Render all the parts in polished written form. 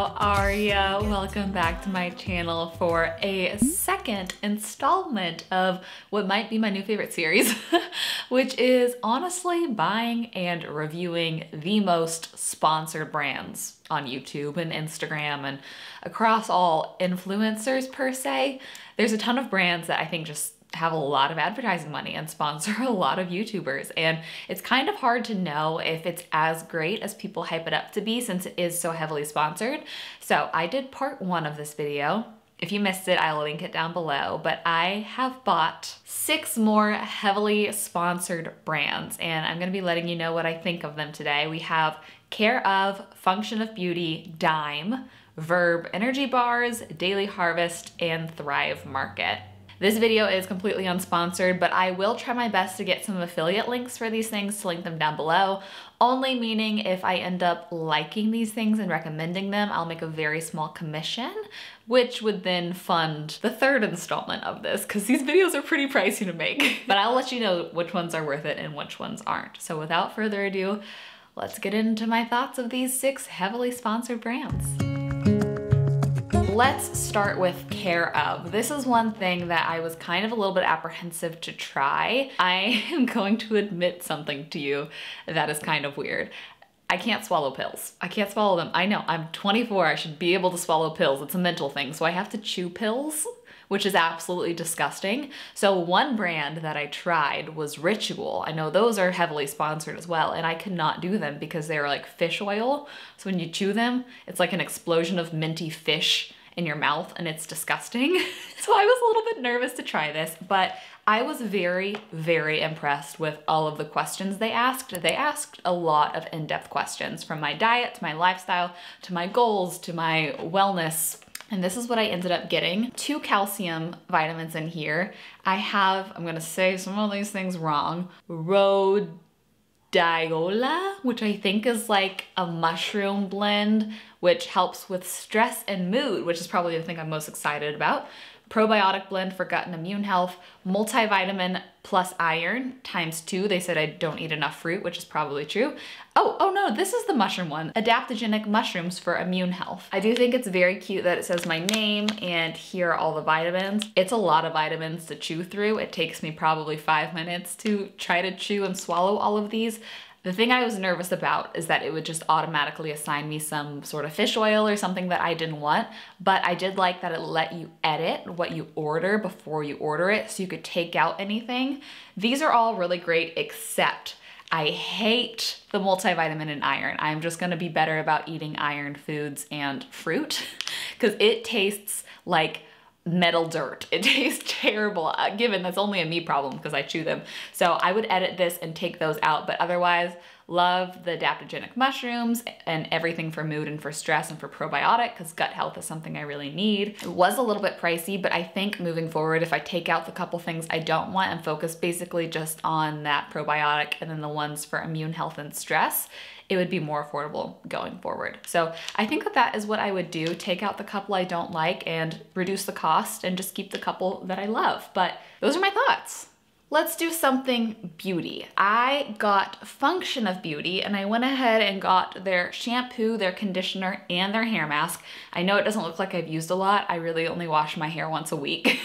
how are ya? Welcome back to my channel for a second installment of what might be my new favorite series, which is honestly buying and reviewing the most sponsored brands on YouTube and Instagram and across all influencers per se. There's a ton of brands that I think just have a lot of advertising money and sponsor a lot of YouTubers, and it's kind of hard to know if it's as great as people hype it up to be since it is so heavily sponsored. So I did part one of this video. If you missed it, I'll link it down below, but I have bought 6 more heavily sponsored brands, and I'm gonna be letting you know what I think of them today. We have CareOf, Function of Beauty, Dime, Verb, Energy Bars, Daily Harvest, and Thrive Market. This video is completely unsponsored, but I will try my best to get some affiliate links for these things to link them down below. Only meaning if I end up liking these things and recommending them, I'll make a very small commission, which would then fund the 3rd installment of this, because these videos are pretty pricey to make. But I'll let you know which ones are worth it and which ones aren't. So without further ado, let's get into my thoughts of these 6 heavily sponsored brands. Let's start with CareOf. This is one thing that I was kind of a little bit apprehensive to try. I am going to admit something to you that is kind of weird. I can't swallow pills. I can't swallow them. I know, I'm 24, I should be able to swallow pills. It's a mental thing, so I have to chew pills, which is absolutely disgusting. So one brand that I tried was Ritual. I know those are heavily sponsored as well, and I could not do them because they're like fish oil. So when you chew them, it's like an explosion of minty fish in your mouth, and it's disgusting. So I was a little bit nervous to try this, but I was very, very impressed with all of the questions they asked. They asked a lot of in-depth questions, from my diet, to my lifestyle, to my goals, to my wellness. And this is what I ended up getting. 2 calcium vitamins in here. I have, I'm gonna say some of these things wrong, rhodiola, which I think is like a mushroom blend, which helps with stress and mood, which is probably the thing I'm most excited about. Probiotic blend for gut and immune health, multivitamin plus iron ×2. They said I don't eat enough fruit, which is probably true. Oh no, this is the mushroom one. Adaptogenic mushrooms for immune health. I do think it's very cute that it says my name and here are all the vitamins. It's a lot of vitamins to chew through. It takes me probably 5 minutes to try to chew and swallow all of these. The thing I was nervous about is that it would just automatically assign me some sort of fish oil or something that I didn't want, but I did like that it let you edit what you order before you order it, so you could take out anything. These are all really great, except I hate the multivitamin and iron. I'm just gonna be better about eating iron foods and fruit, because it tastes like metal dirt. It tastes terrible, given that's only a me problem because I chew them. So I would edit this and take those out, but otherwise love the adaptogenic mushrooms and everything for mood and for stress and for probiotic, because gut health is something I really need. It was a little bit pricey, but I think moving forward, if I take out the couple things I don't want and focus basically just on that probiotic and then the ones for immune health and stress, it would be more affordable going forward. So I think that is what I would do. Take out the couple I don't like and reduce the cost and just keep the couple that I love. But those are my thoughts. Let's do something beauty. I got Function of Beauty, and I went ahead and got their shampoo, their conditioner, and their hair mask. I know it doesn't look like I've used a lot. I really only wash my hair once a week.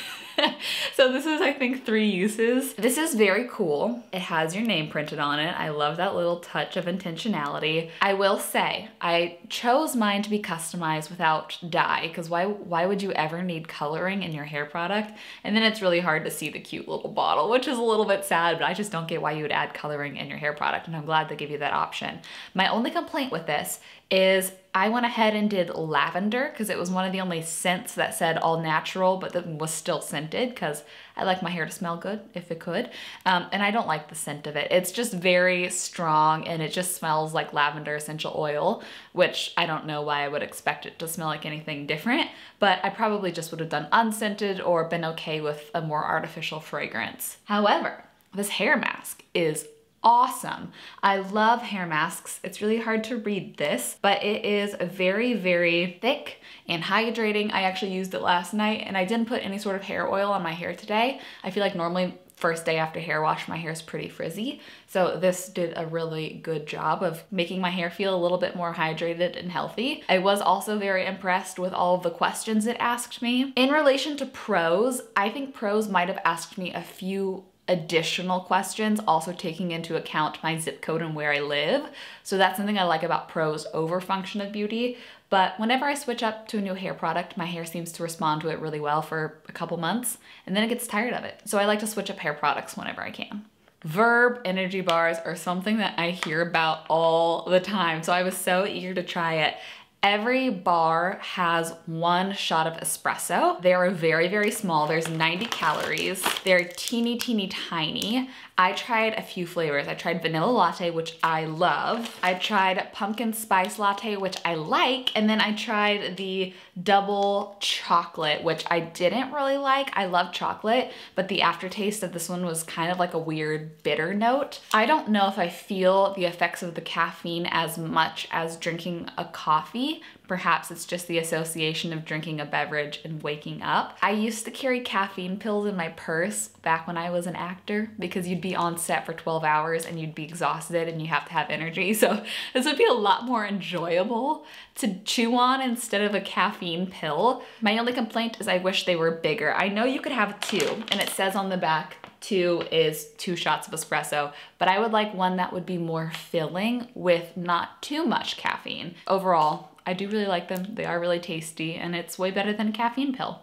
So this is, I think, 3 uses. This is very cool. It has your name printed on it. I love that little touch of intentionality. I will say, I chose mine to be customized without dye, because why would you ever need coloring in your hair product? And then it's really hard to see the cute little bottle, which is a little bit sad, but I just don't get why you would add coloring in your hair product, and I'm glad they give you that option. My only complaint with this is I went ahead and did lavender, because it was one of the only scents that said all natural, but that was still scented, because I like my hair to smell good if it could. And I don't like the scent of it. It's just very strong, and it just smells like lavender essential oil, which I don't know why I would expect it to smell like anything different, but I probably just would have done unscented or been okay with a more artificial fragrance. However, this hair mask is awesome. I love hair masks. It's really hard to read this, but it is very, very thick and hydrating. I actually used it last night, and I didn't put any sort of hair oil on my hair today. I feel like normally first day after hair wash, my hair is pretty frizzy. So this did a really good job of making my hair feel a little bit more hydrated and healthy. I was also very impressed with all of the questions it asked me. In relation to pros, I think pros might have asked me a few additional questions, also taking into account my zip code and where I live. So that's something I like about pros over function of beauty. But whenever I switch up to a new hair product, my hair seems to respond to it really well for a couple months, and then it gets tired of it. So I like to switch up hair products whenever I can. Verb energy bars are something that I hear about all the time, so I was so eager to try it. Every bar has 1 shot of espresso. They are very, very small. There's 90 calories. They're teeny, teeny, tiny. I tried a few flavors. I tried vanilla latte, which I love. I tried pumpkin spice latte, which I like. And then I tried the double chocolate, which I didn't really like. I love chocolate, but the aftertaste of this one was kind of like a weird bitter note. I don't know if I feel the effects of the caffeine as much as drinking a coffee. Perhaps it's just the association of drinking a beverage and waking up. I used to carry caffeine pills in my purse back when I was an actor because you'd be on set for 12 hours and you'd be exhausted and you have to have energy. So this would be a lot more enjoyable to chew on instead of a caffeine pill. My only complaint is I wish they were bigger. I know you could have 2, and it says on the back 2 is 2 shots of espresso, but I would like one that would be more filling with not too much caffeine. Overall, I do really like them. They are really tasty, and it's way better than a caffeine pill.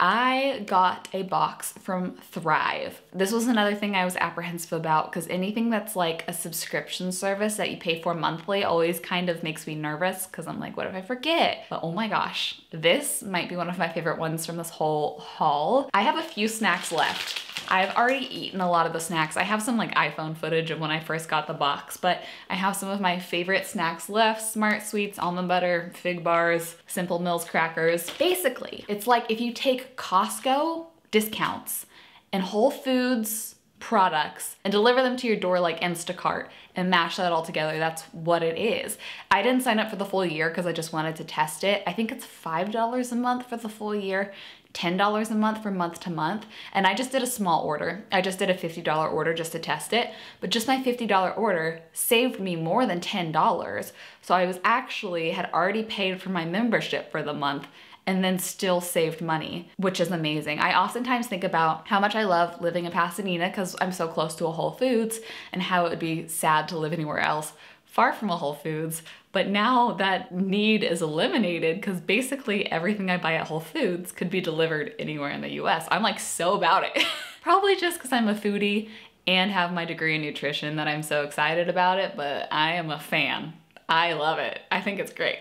I got a box from Thrive. This was another thing I was apprehensive about because anything that's like a subscription service that you pay for monthly always kind of makes me nervous because I'm like, what if I forget? But oh my gosh, this might be one of my favorite ones from this whole haul. I have a few snacks left. I've already eaten a lot of the snacks. I have some like iPhone footage of when I first got the box, but I have some of my favorite snacks left. Smart Sweets, almond butter, fig bars, Simple Mills crackers. Basically, it's like if you take Costco discounts and Whole Foods products and deliver them to your door like Instacart and mash that all together. That's what it is. I didn't sign up for the full year because I just wanted to test it. I think it's $5 a month for the full year. $10 a month for month to month. And I just did a small order. I just did a $50 order just to test it. But just my $50 order saved me more than $10. So I was actually had already paid for my membership for the month and then still saved money, which is amazing. I oftentimes think about how much I love living in Pasadena because I'm so close to a Whole Foods and how it would be sad to live anywhere else far from a Whole Foods. But now that need is eliminated because basically everything I buy at Whole Foods could be delivered anywhere in the US. I'm like so about it. Probably just because I'm a foodie and have my degree in nutrition that I'm so excited about it, but I am a fan. I love it. I think it's great.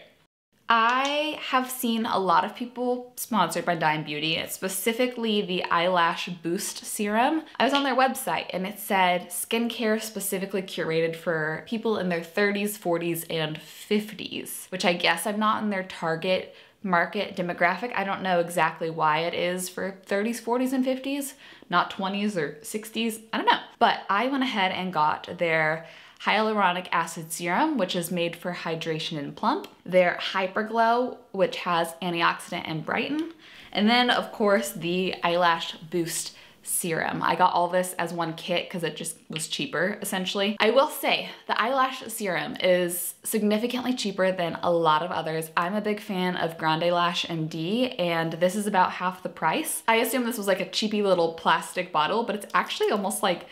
I have seen a lot of people sponsored by Dime Beauty, specifically the Eyelash Boost Serum. I was on their website and it said skincare specifically curated for people in their 30s, 40s, and 50s, which I guess I'm not in their target market demographic. I don't know exactly why it is for 30s, 40s, and 50s, not 20s or 60s. I don't know. But I went ahead and got their hyaluronic acid serum, which is made for hydration and plump. Their Hyperglow, which has antioxidant and brighten. And then of course the Eyelash Boost Serum. I got all this as one kit because it just was cheaper essentially. I will say the eyelash serum is significantly cheaper than a lot of others. I'm a big fan of Grande Lash MD and this is about half the price. I assume this was like a cheapy little plastic bottle, but it's actually almost like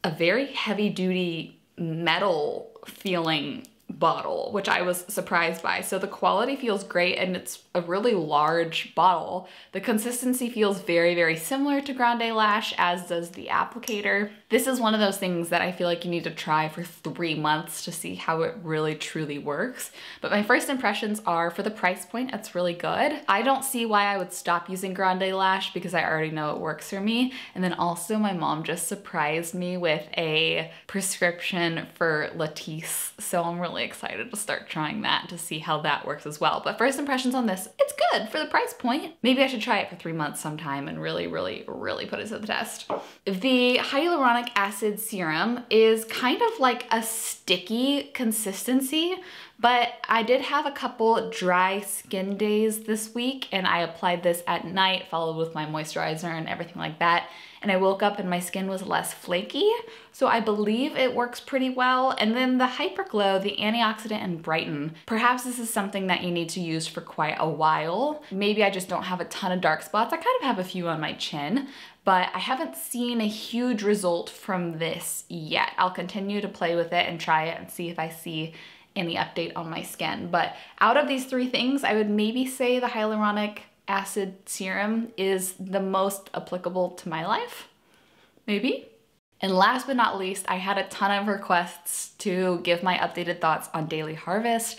a very heavy duty metal feeling bottle, which I was surprised by. So the quality feels great and it's a really large bottle. The consistency feels very, very similar to Grande Lash, as does the applicator. This is one of those things that I feel like you need to try for 3 months to see how it really truly works. But my first impressions are, for the price point, it's really good. I don't see why I would stop using Grande Lash because I already know it works for me. And then also my mom just surprised me with a prescription for Latisse. So I'm really excited to start trying that to see how that works as well. But first impressions on this, it's good for the price point. Maybe I should try it for 3 months sometime and really put it to the test. The hyaluronic acid serum is kind of like a sticky consistency, But I did have a couple dry skin days this week, and I applied this at night, followed with my moisturizer and everything like that. And I woke up and my skin was less flaky, so I believe it works pretty well. And then the Hyperglow, the Antioxidant and Brighten, perhaps this is something that you need to use for quite a while. Maybe I just don't have a ton of dark spots. I kind of have a few on my chin, but I haven't seen a huge result from this yet. I'll continue to play with it and try it and see if I see any update on my skin. But out of these three things, I would maybe say the hyaluronic acid serum is the most applicable to my life, maybe. And last but not least, I had a ton of requests to give my updated thoughts on Daily Harvest.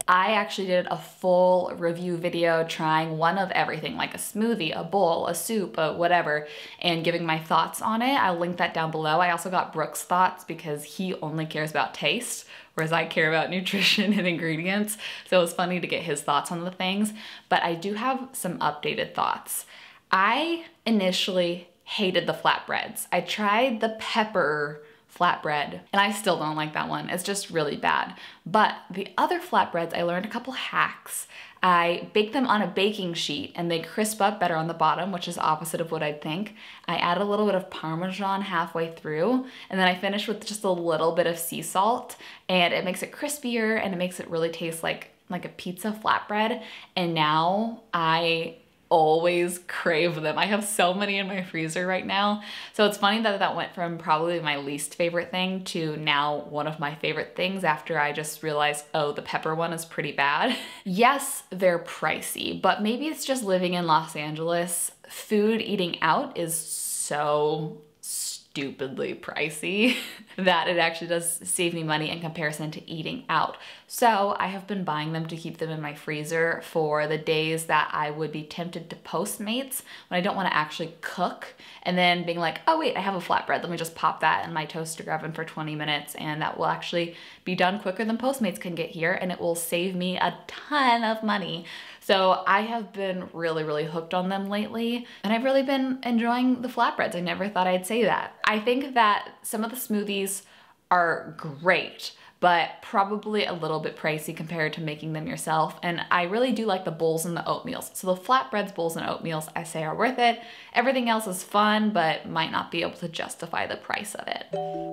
I actually did a full review video trying one of everything, like a smoothie, a bowl, a soup, a whatever, and giving my thoughts on it. I'll link that down below. I also got Brook's thoughts because he only cares about taste, whereas I care about nutrition and ingredients. So it was funny to get his thoughts on the things, but I do have some updated thoughts. I initially hated the flatbreads. I tried the pepper flatbread and I still don't like that one. It's just really bad. But the other flatbreads, I learned a couple hacks. I bake them on a baking sheet and they crisp up better on the bottom, which is opposite of what I'd think. I add a little bit of Parmesan halfway through, and then I finish with just a little bit of sea salt, and it makes it crispier and it makes it really taste like a pizza flatbread. And now I always crave them. I have so many in my freezer right now. So it's funny that that went from probably my least favorite thing to now one of my favorite things after I just realized, oh, the pepper one is pretty bad. Yes, they're pricey, but maybe it's just living in Los Angeles. Food eating out is so stupidly pricey that it actually does save me money in comparison to eating out. So I have been buying them to keep them in my freezer for the days that I would be tempted to Postmates when I don't want to actually cook, and then being like, oh wait, I have a flatbread, let me just pop that in my toaster oven for 20 minutes and that will actually be done quicker than Postmates can get here, and it will save me a ton of money. So I have been really, really hooked on them lately, and I've really been enjoying the flatbreads. I never thought I'd say that. I think that some of the smoothies are great, but probably a little bit pricey compared to making them yourself. And I really do like the bowls and the oatmeals. So the flatbreads, bowls, and oatmeals I say are worth it. Everything else is fun, but might not be able to justify the price of it.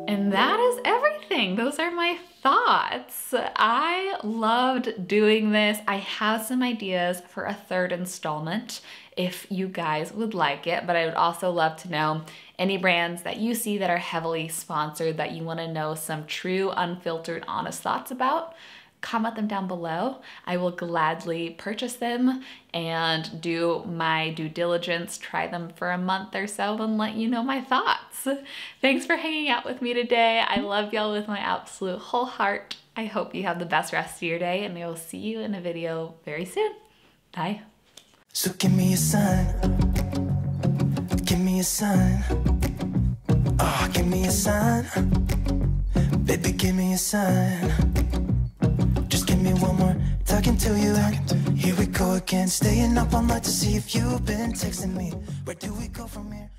And that is everything. Those are my thoughts. I loved doing this. I have some ideas for a third installment if you guys would like it, but I would also love to know any brands that you see that are heavily sponsored that you want to know some true, unfiltered, honest thoughts about. Comment them down below. I will gladly purchase them and do my due diligence, try them for a month or so, and let you know my thoughts. Thanks for hanging out with me today. I love y'all with my absolute whole heart. I hope you have the best rest of your day, and I will see you in a video very soon. Bye. So give me a sign. Give me a sign. Oh, give me a sign. Baby, give me a sign. Just give me one more talking to you. Here we go again, staying up all night to see if you've been texting me. Where do we go from here?